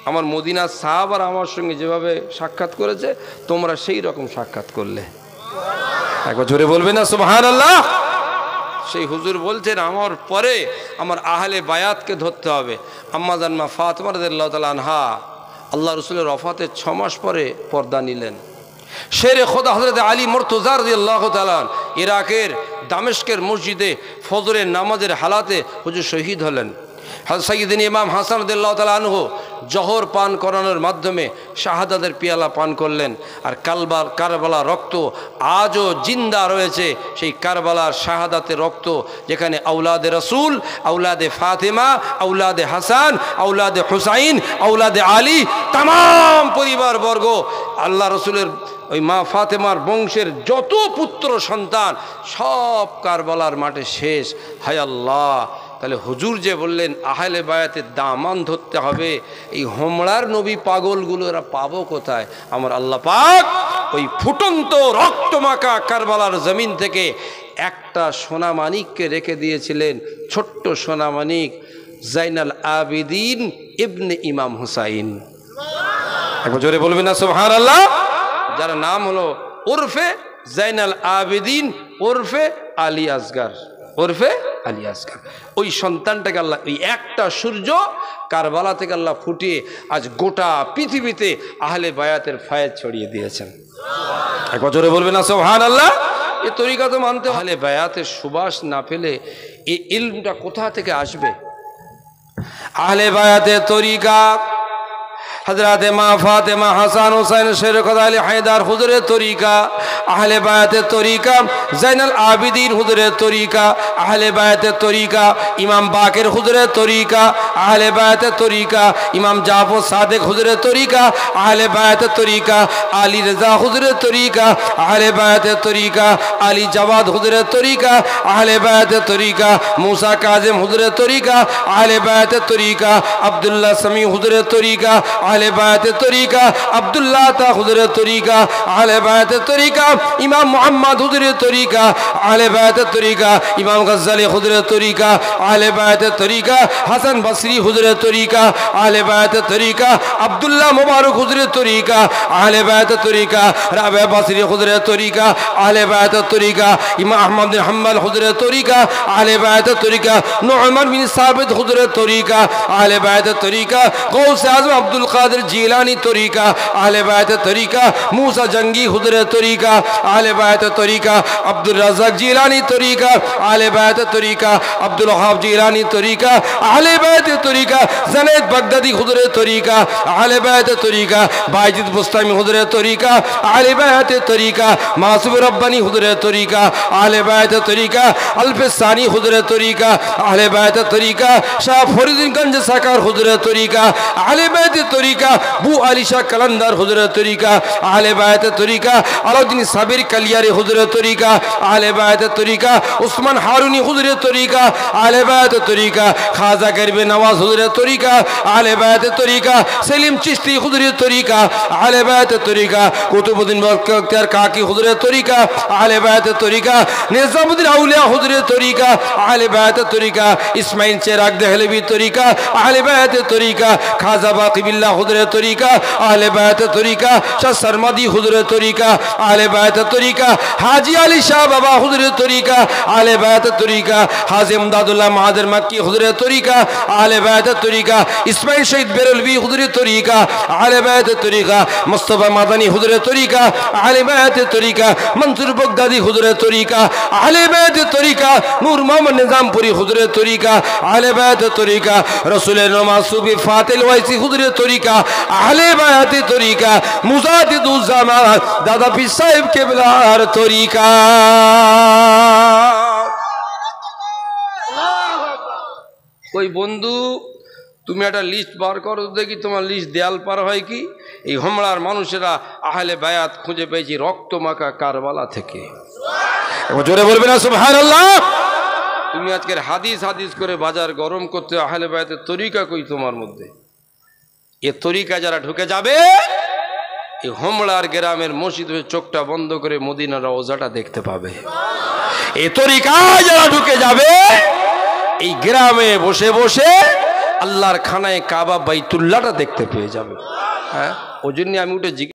আমার মদিনার সাহাবারা আমার সঙ্গে যেভাবে সাক্ষাৎ করেছে তোমরা সেই রকম সাক্ষাৎ করলে। একবার জোরে বলবে না সুবহানাল্লাহ। সেই হুজুর বলছেন আমার পরে আমার আহলে বায়াতকে ধরতে হবে। আম্মা জান মা ফাতেমা রাদিয়াল্লাহু তাআলা আনহা আল্লাহ রসুলের ওফাতের 6 মাস পরে পর্দা নিলেন। শেরে খোদা হযরত আলী মুর্তজা রাদিয়াল্লাহু তাআলা ইরাকের দামেস্কের মসজিদে ফজরের নামাজের হালাতে হুজুর শহীদ হলেন। সাইয়্যিদিন ইমাম হাসান রাদিয়াল্লাহু তাআলা আনহু জহর পান করানোর মাধ্যমে শাহাদাতের পিয়ালা পান করলেন। আর কারবালা রক্ত আজও জিন্দা রয়েছে, সেই কারবালার শাহাদাতের রক্ত, যেখানে আউলাদে রসুল, আউলাদে ফাতেমা, আউলাদে হাসান, আউলাদে হুসাইন, আউলাদে আলী, তামাম পরিবারবর্গ আল্লাহ রসুলের ওই মা ফাতেমার বংশের যত পুত্র সন্তান সব কারবালার মাঠে শেষ। হায় আল্লাহ! তাহলে হুজুর যে বললেন আহলে বায়াতের দামান ধরতে হবে, এই হোমড়ার নবী পাগলগুলো এরা পাবো কোথায়? আমার আল্লাহ পাক ওই ফুটন্ত রক্তমাখা কারবালার জমিন থেকে একটা সোনামানিককে রেখে দিয়েছিলেন, ছোট্ট সোনামানিক জাইনাল আবিদিন ইবনে ইমাম হুসাইন। একবার জোরে বলবেন না সুবহানাল্লাহ। যার নাম হলো ওরফে জাইনাল আবিদিন ওরফে আলী আসগার, ওরফে আলী আসগার। ওই সন্তানটাকে আল্লাহ, ওই একটা সূর্য কারবালা থেকে আল্লাহ ফুটিয়ে আজ গোটা পৃথিবীতে আহলে বায়াতের ফায়েজ ছড়িয়ে দিয়েছেন। একবার জোরে বলবেন না সুবহানাল্লাহ। এই তরিকা তো মানতে, আহলে বায়াতের সুবাস না পেলে এই ইলমটা কোথা থেকে আসবে? আহলে বায়াতের তরিকা হযরতে মা ফাতেমা, হাসান, হুসাইন, শেরে খোদা আলী হায়দার হুজুরের তরিকা, আহলে বায়াতের তরিকা জাইনাল আবিদিন হুজুরের তরিকা, আহলে বায়াতের তরিকা ইমাম বাকের হুজুরের তরিকা, আহলে বায়াতের তরিকা ইমাম জাফর সাদেক হুজুরের তরিকা, আহলে বায়াতের তরিকা আলী রেজা হুজুরের তরিকা, আহলে বায়াতের তরিকা আলী জাওয়াদ হুজুরের তরিকা, আহলে বায়াতের তরিকা মুসা কাজেম হুজুরের তরিকা, আহলে বায়াতের তরিকা আব্দুল্লাহ সামি হুজুরের তরিকা, আহলে বায়াতের তরিকা আব্দুল্লাহ তা হুজুরের তরিকা, আহলে বায়াতের তরিকা ইমাম মুহাম্মদ হুজুরের তরিকা, আহলে বায়াতের তরিকা ইমাম গজ্জালি হুজুরের তরিকা, আহলে বায়াতের তরিকা হাসান বসরি হুজুরের তরিকা, আহলে বায়াতের তরিকা আব্দুল্লাহ মুবারক হুজুরের তরিকা, আহলে বায়াতের তরিকা রাবে বসরি হুজুরের তরিকা, আহলে বায়াতের তরিকা ইমাম আহমদ বিন হাম্বল হুজুরের তরিকা, আহলে বায়াতের তরিকা নুমান বিন সাবিত হুজুরের তরিকা, আহলে বায়াতের তরিকা গৌসে আজম আব্দুল কাদের জিলানি তরিকা, আহলে বায়াতের তরিকা মুসা জঙ্গি হুজুরের তরিকা, আহলে বায়াতের তরিকা আব্দুল রাজ্জাক জিলানি তরিকা, আহলে বায়াতের তরিকা আব্দুল ওয়াহাব জিলানি তরিকা, আহলে বায়াতের তরিকা জুনায়েদ বাগদাদি হুজুরের তরিকা, আহলে বায়াতের তরিকা বাইজিদ বুস্তামি হুজুরের তরিকা, আহলে বায়াতের তরিকা মাসুম রব্বানি হুজুরের তরিকা, আহলে বায়াতের তরিকা আলফে সানি হুজুরের তরিকা, আহলে বায়াতের তরিকা শাহ ফরিদুদ্দিন গঞ্জ সাকার হুজুরের তরিকা, আহলে বায়াতের তরিকা বু আলী শাহ কালান্দার হুজুরের তরিকা, আহলে বায়াতের তরিকা আলাউদ্দিন সাবির কালিয়ারি হুজুরের তরিকা, আহলে বায়াতের তরিকা উসমান হারুনি হুজুরের তরিকা, আহলে বায়াতের তরিকা খাজা গরিবে নওয়াজ হুজুরের তরিকা, আহলে বায়াতের তরিকা সেলিম চিশতি হুজুরের তরিকা, আহলে বায়াতের তরিকা কুতুবউদ্দিন বখতিয়ার কাকি হুজুরের তরিকা, আহলে বায়াতের তরিকা নিজামুদ্দিন আউলিয়া হুজুরের তরিকা, আহলে বায়াতের তরিকা ইসমাইল চেরাগ দেহলভীর তরিকা, আহলে বায়াতের তরিকা খাজা বাকি বিল্লাহ হুজুরের তরিকা, আহলে বায়াতের তরিকা শাহ সরমদি হুজুরের তরিকা, আহলে বায়াতের তরিকা হাজী আলী শাহ বাবা হুজুরের তরিকা, আহলে বায়াতের তরিকা হাজী ইমদাদুল্লাহ মাহাদের মাক্কি হুজুরের তরিকা, আহলে বায়াতের তরিকা ইসমাইল শহীদ বেরলভী হুজুরের তরিকা, আহলে বায়াতের তরিকা মুস্তাফা মাদানী হুজুরের তরিকা, আহলে বায়াতের তরিকা মনসুর বগদাদি হুজুরের তরিকা, আহলে বায়াতের তরিকা নূর মোহাম্মদ নিজামপুরি হুজুরের তরিকা, আহলে বায়াতের তরিকা রাসূলের মাসুবি ফাতিল ওয়াইসি হুজুরের তরিকা, আহলে বায়াতের তরিকা মুজাদ্দিদুজ জামান দাদা পীর সাহেব কেবলার তরিকা। ওই বন্ধু তুমি একটা লিস্ট বার করো দেখি, তোমার লিস্ট দেয়াল পার হয় কি? এই হোমড়ার মানুষেরা আহলে বায়াত খুঁজে পেয়েছি রক্তমাখা কারবালা থেকে। জোরে বলবে না সুবহানাল্লাহ। তুমি আজকের হাদিস হাদিস করে বাজার গরম করতে, আহলে বায়াতের তরিকা কই তোমার মধ্যে? এ তরিকা যারা ঢুকে যাবে, এই হোমড়ার গ্রামের মসজিদে চোখটা বন্ধ করে মদিনার রওজাটা দেখতে পাবে। এই তরিকা যারা ঢুকে যাবে, এই গ্রামে বসে বসে আল্লাহর খানায় কাবা বাইতুল্লাহটা দেখতে পেয়ে যাবে। হ্যাঁ, ওই জন্য আমি উঠে